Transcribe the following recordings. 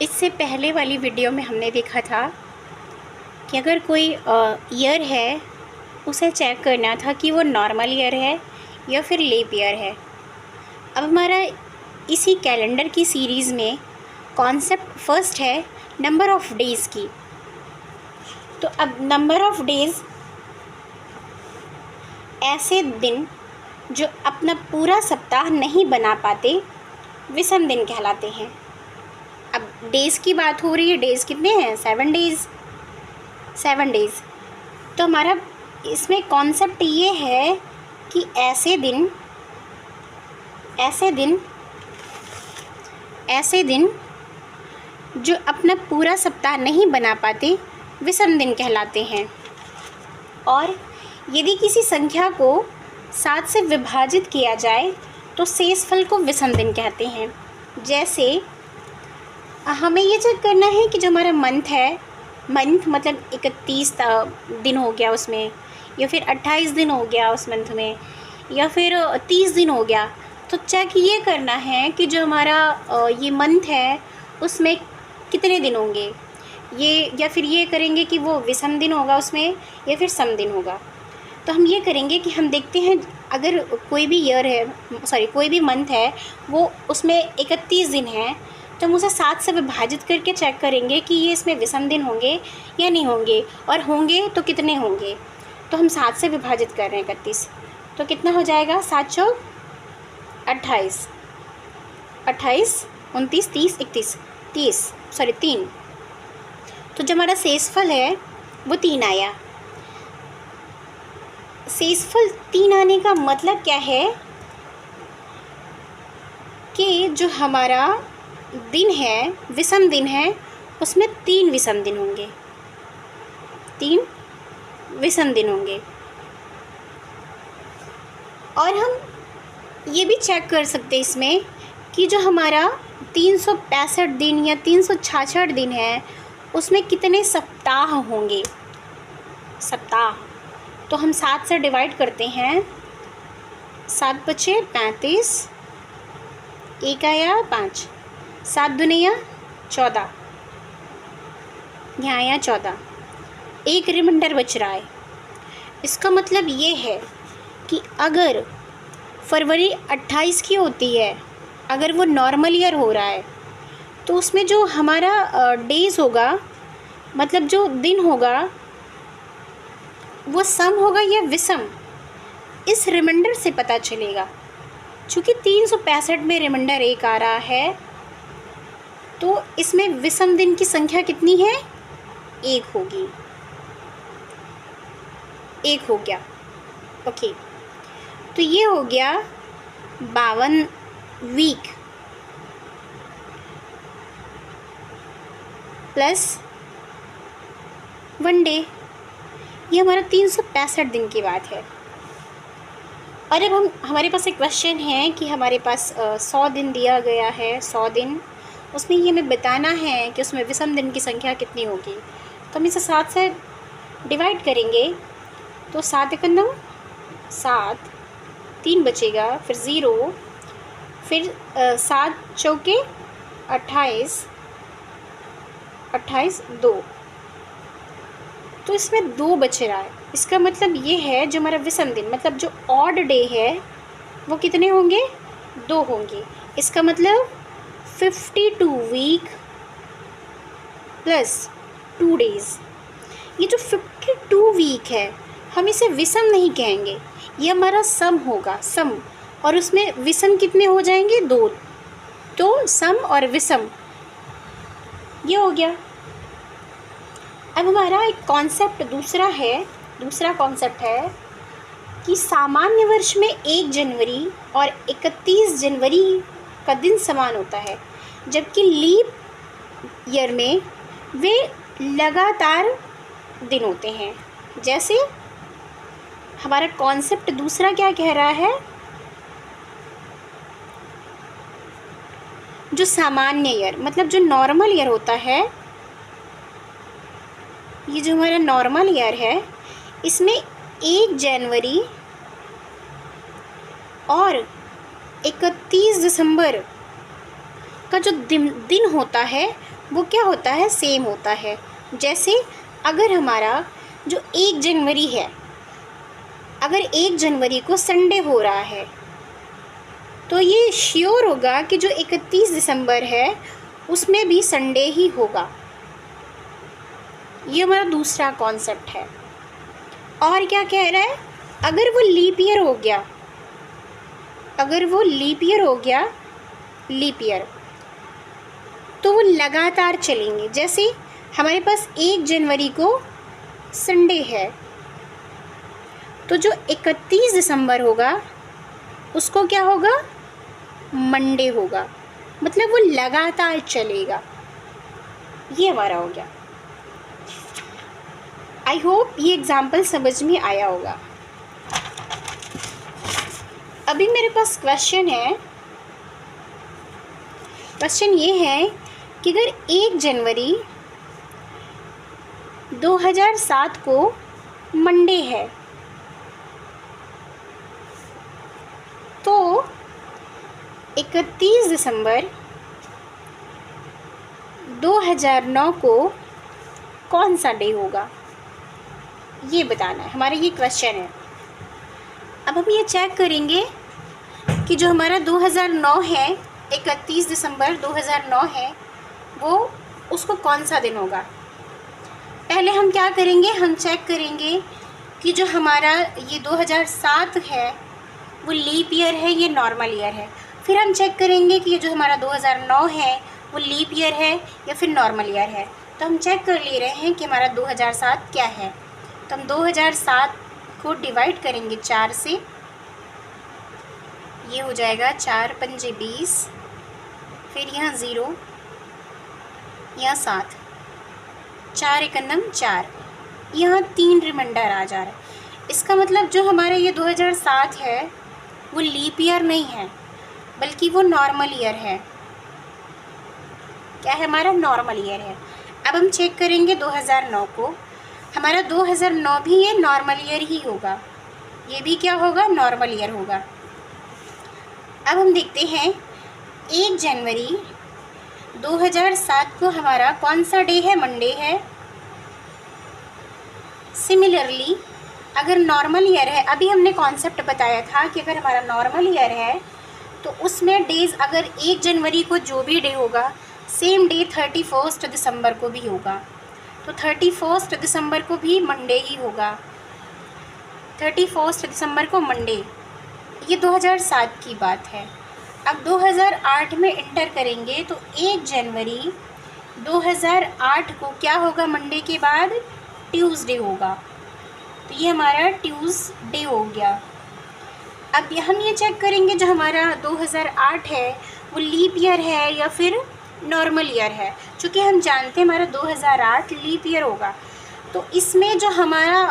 इससे पहले वाली वीडियो में हमने देखा था कि अगर कोई ईयर है उसे चेक करना था कि वो नॉर्मल ईयर है या फिर लीप ईयर है। अब हमारा इसी कैलेंडर की सीरीज़ में कॉन्सेप्ट फर्स्ट है नंबर ऑफ़ डेज़ की। तो अब नंबर ऑफ़ डेज़ ऐसे दिन जो अपना पूरा सप्ताह नहीं बना पाते विषम दिन कहलाते हैं। अब डेज़ की बात हो रही है, डेज़ कितने हैं? 7 डेज़। तो हमारा इसमें कॉन्सेप्ट ये है कि ऐसे दिन जो अपना पूरा सप्ताह नहीं बना पाते विषम दिन कहलाते हैं। और यदि किसी संख्या को 7 से विभाजित किया जाए तो शेषफल को विषम दिन कहते हैं। जैसे हमें ये चेक करना है कि जो हमारा मंथ है, मंथ मतलब 31 दिन हो गया उसमें, या फिर 28 दिन हो गया उस मंथ में, या फिर 30 दिन हो गया। तो चेक ये करना है कि जो हमारा ये मंथ है उसमें कितने दिन होंगे, ये या फिर ये करेंगे कि वो विषम दिन होगा उसमें या फिर सम दिन होगा। तो हम ये करेंगे कि हम देखते हैं अगर कोई भी ईयर है, कोई भी मंथ है, वो उसमें 31 दिन है, तो हम उसे 7 से विभाजित करके चेक करेंगे कि ये इसमें विषम दिन होंगे या नहीं होंगे, और होंगे तो कितने होंगे। तो हम 7 से विभाजित कर रहे हैं 31, तो कितना हो जाएगा? 7 चौक 28, 29, 30, 31, 3। तो जो हमारा शेषफल है वो 3 आया। शेषफल 3 आने का मतलब क्या है कि जो हमारा दिन है, विषम दिन है, उसमें 3 विषम दिन होंगे, 3 विषम दिन होंगे। और हम ये भी चेक कर सकते हैं इसमें कि जो हमारा 365 दिन या 366 दिन है उसमें कितने सप्ताह होंगे। सप्ताह तो हम 7 से डिवाइड करते हैं, 7 बचे 35, 1 आया 5, 7 दुनिया 14, यहाँ आया 14, एक रिमाइंडर बच रहा है। इसका मतलब ये है कि अगर फरवरी 28 की होती है, अगर वो नॉर्मल ईयर हो रहा है, तो उसमें जो हमारा डेज़ होगा, मतलब जो दिन होगा, वो सम होगा या विषम, इस रिमाइंडर से पता चलेगा। चूँकि 365 में रिमाइंडर 1 आ रहा है, तो इसमें विषम दिन की संख्या कितनी है? 1 होगी, 1 हो गया। ओके, तो ये हो गया 52 वीक प्लस 1 डे। ये हमारा 365 दिन की बात है। और अब हमारे पास एक क्वेश्चन है कि हमारे पास 100 दिन दिया गया है, 100 दिन, उसमें ये हमें बताना है कि उसमें विषम दिन की संख्या कितनी होगी। तो हम इसे 7 से डिवाइड करेंगे, तो 7 × 9 7, 3 बचेगा, फिर 0, फिर 7 चौके 28, 2, तो इसमें 2 बच रहा है। इसका मतलब ये है जो हमारा विषम दिन, मतलब जो ऑड डे है, वो कितने होंगे? 2 होंगे। इसका मतलब 52 वीक प्लस 2 डेज़। ये जो 52 वीक है, हम इसे विषम नहीं कहेंगे, ये हमारा सम होगा, सम। और उसमें विषम कितने हो जाएंगे? 2। तो सम और विषम ये हो गया। अब हमारा एक कॉन्सेप्ट दूसरा कॉन्सेप्ट है कि सामान्य वर्ष में 1 जनवरी और 31 जनवरी का दिन समान होता है, जबकि लीप ईयर में वे लगातार दिन होते हैं। जैसे हमारा कॉन्सेप्ट दूसरा क्या कह रहा है, जो सामान्य ईयर मतलब जो नॉर्मल ईयर होता है, ये जो हमारा नॉर्मल ईयर है, इसमें 1 जनवरी और 31 दिसंबर का जो दिन होता है वो क्या होता है, सेम होता है। जैसे अगर हमारा जो 1 जनवरी है, अगर 1 जनवरी को संडे हो रहा है तो ये श्योर होगा कि जो 31 दिसंबर है उसमें भी संडे ही होगा। ये हमारा दूसरा कॉन्सेप्ट है। और क्या कह रहा है, अगर वो लीप ईयर हो गया, अगर वो लीप ईयर हो गया, लीप ईयर, तो वो लगातार चलेंगे। जैसे हमारे पास 1 जनवरी को संडे है तो जो 31 दिसंबर होगा उसको क्या होगा, मंडे होगा, मतलब वो लगातार चलेगा। ये हमारा हो गया। आई होप ये एग्जाम्पल समझ में आया होगा। अभी मेरे पास क्वेश्चन है। क्वेश्चन ये है कि अगर 1 जनवरी 2007 को मंडे है तो 31 दिसंबर 2009 को कौन सा डे होगा, ये बताना है। हमारा ये क्वेश्चन है। अब हम ये चेक करेंगे कि जो हमारा 2009 है, 31 दिसंबर 2009 है, वो उसको कौन सा दिन होगा। पहले हम क्या करेंगे, हम चेक करेंगे कि जो हमारा ये 2007 है वो लीप ईयर है, ये नॉर्मल ईयर है। फिर हम चेक करेंगे कि ये जो हमारा 2009 है वो लीप ईयर है या फिर नॉर्मल ईयर है। तो हम चेक कर ले रहे हैं कि हमारा 2007 क्या है। तो हम 2007 को डिवाइड करेंगे 4 से, ये हो जाएगा 4 पंजे 20, फिर यहाँ 0, यहाँ 7, 4 एकन्नम 4, यहाँ 3 रिमाइंडर आ जा रहा है। इसका मतलब जो हमारा ये 2007 है वो लीप ईयर नहीं है बल्कि वो नॉर्मल ईयर है। क्या है, हमारा नॉर्मल ईयर है। अब हम चेक करेंगे 2009 को, हमारा 2009 भी ये नॉर्मल ईयर ही होगा, ये भी क्या होगा, नॉर्मल ईयर होगा। अब हम देखते हैं 1 जनवरी 2007 को हमारा कौन सा डे है, मंडे है। सिमिलरली अगर नॉर्मल ईयर है, अभी हमने कॉन्सेप्ट बताया था कि अगर हमारा नॉर्मल ईयर है तो उसमें डेज़ अगर 1 जनवरी को जो भी डे होगा सेम डे 31 दिसंबर को भी होगा, तो 31 दिसंबर को भी मंडे ही होगा। 31 दिसंबर को मंडे, ये 2007 की बात है। अब 2008 में इंटर करेंगे तो 1 जनवरी 2008 को क्या होगा, मंडे के बाद ट्यूसडे होगा, तो ये हमारा ट्यूसडे हो गया। अब हम ये चेक करेंगे जो हमारा 2008 है वो लीप ईयर है या फिर नॉर्मल ईयर है। चूँकि हम जानते हैं हमारा 2008 लीप ईयर होगा, तो इसमें जो हमारा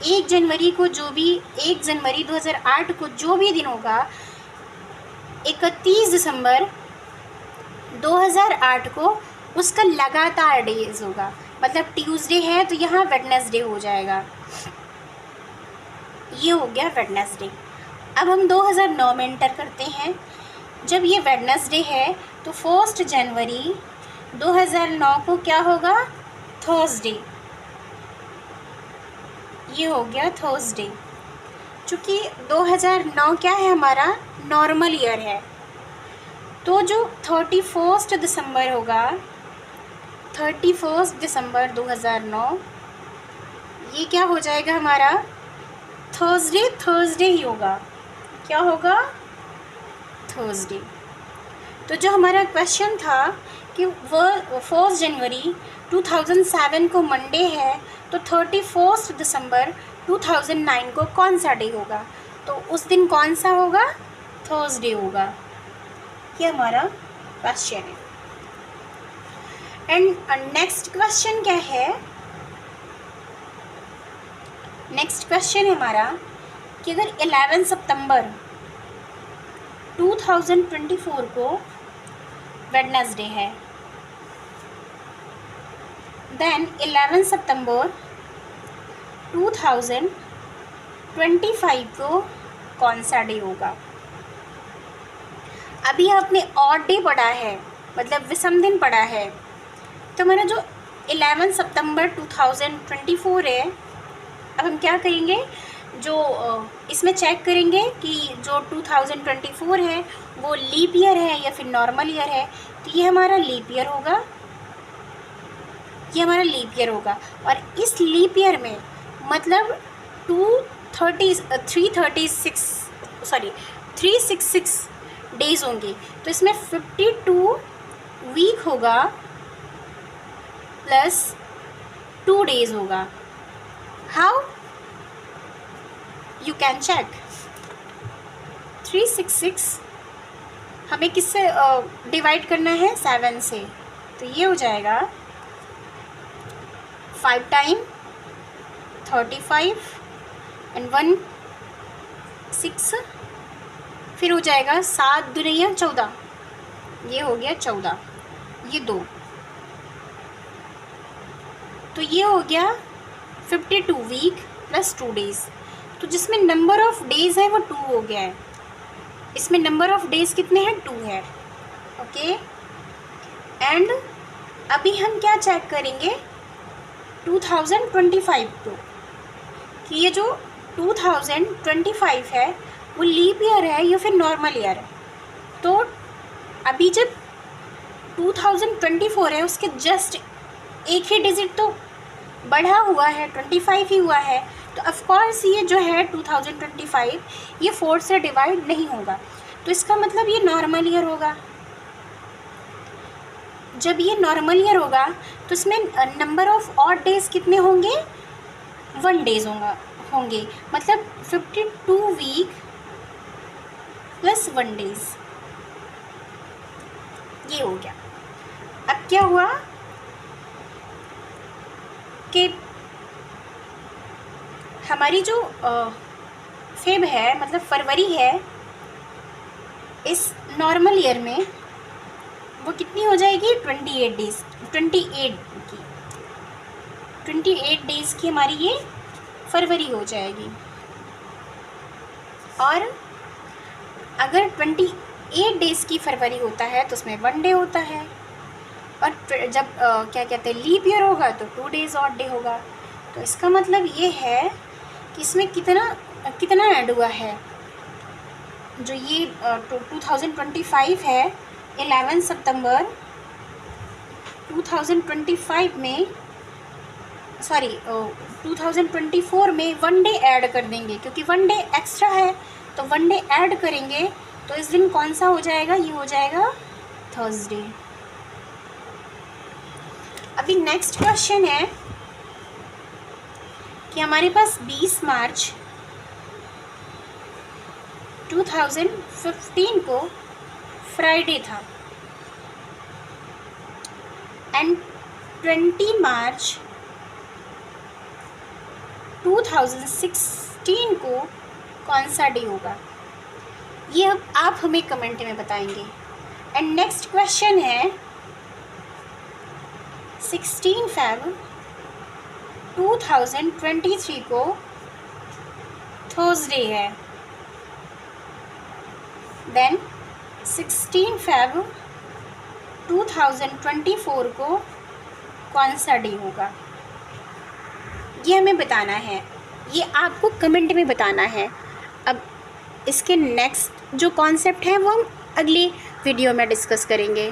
1 जनवरी को जो भी 1 जनवरी 2008 को जो भी दिन होगा 31 दिसंबर 2008 को उसका लगातार डेज होगा। मतलब ट्यूसडे है तो यहाँ वेडनेसडे हो जाएगा, ये हो गया वेडनेसडे। अब हम 2009 में एंटर करते हैं। जब ये वेडनेसडे है तो 1 जनवरी 2009 को क्या होगा, थर्सडे, ये हो गया थर्सडे। चूँकि 2009 क्या है, हमारा नॉर्मल ईयर है, तो जो 31 दिसंबर होगा, 31 दिसंबर 2009, ये क्या हो जाएगा हमारा थर्सडे ही होगा। क्या होगा, थर्सडे। तो जो हमारा क्वेश्चन था कि वह 1 जनवरी 2007 को मंडे है तो 31 दिसंबर 2009 को कौन सा डे होगा, तो उस दिन कौन सा होगा, थर्सडे होगा। ये हमारा क्वेश्चन है। एंड नेक्स्ट क्वेश्चन क्या है, नेक्स्ट क्वेश्चन है हमारा कि अगर 11 सितंबर 2024 को वेडनेसडे है, देन 11 सितंबर 2025 को कौन सा डे होगा। अभी आपने ऑड डे पढ़ा है, मतलब विषम दिन पढ़ा है, तो हमारा जो 11 सितंबर 2024 है, अब हम क्या करेंगे, जो इसमें चेक करेंगे कि जो 2024 है वो लीप ईयर है या फिर नॉर्मल ईयर है। तो ये हमारा लीप ईयर होगा, ये हमारा लीप ईयर होगा। और इस लीप ईयर में मतलब 366 डेज होंगे। तो इसमें 52 वीक होगा प्लस 2 डेज होगा। How you can check. 366 हमें किससे डिवाइड करना है, 7 से। तो ये हो जाएगा 5 टाइम 35 एंड 1 6, फिर हो जाएगा 7 दूनिया 14, ये हो गया 14, ये 2, तो ये हो गया 52 वीक प्लस 2 डेज़। तो जिसमें नंबर ऑफ़ डेज़ है वो 2 हो गया है, इसमें नंबर ऑफ़ डेज़ कितने हैं, 2 है। ओके, एंड अभी हम क्या चेक करेंगे 2025 को, कि ये जो 2025 है वो लीप ईयर है या फिर नॉर्मल ईयर है। तो अभी जब 2024 है उसके जस्ट एक ही डिजिट तो बढ़ा हुआ है, 25 ही हुआ है। तो ऑफकोर्स ये जो है 2025 ये 4 से डिवाइड नहीं होगा, तो इसका मतलब ये नॉर्मल ईयर होगा। जब ये नॉर्मल ईयर होगा तो इसमें नंबर ऑफ़ ऑड डेज़ कितने होंगे, 1 डेज़ होंगे, मतलब 52 वीक प्लस 1 डेज़, ये हो गया। अब क्या हुआ कि हमारी जो फेब है, मतलब फरवरी है, इस नॉर्मल ईयर में वो कितनी हो जाएगी, 28 डेज़, 28 डेज़ की हमारी ये फरवरी हो जाएगी। और अगर 28 डेज़ की फरवरी होता है तो उसमें 1 डे होता है, और जब क्या कहते हैं लीप ईयर होगा तो 2 डेज़ ऑड डे होगा। तो इसका मतलब ये है कि इसमें कितना ऐड हुआ है। जो ये 2025 है, 11 सितंबर 2025 में 2024 में 1 डे ऐड कर देंगे, क्योंकि 1 डे एक्स्ट्रा है, तो 1 डे ऐड करेंगे तो इस दिन कौन सा हो जाएगा, ये हो जाएगा थर्सडे। अभी नेक्स्ट क्वेश्चन है कि हमारे पास 20 मार्च 2015 को फ्राइडे था एंड 20 मार्च 2016 को कौन सा डे होगा, ये अब आप हमें कमेंट में बताएंगे। एंड नेक्स्ट क्वेश्चन है 16 Feb 2023 को थर्सडे है, देन 16 Feb 2024 को कौन सा डे होगा, ये हमें बताना है, ये आपको कमेंट में बताना है। अब इसके नेक्स्ट जो कॉन्सेप्ट है वो हम अगली वीडियो में डिस्कस करेंगे।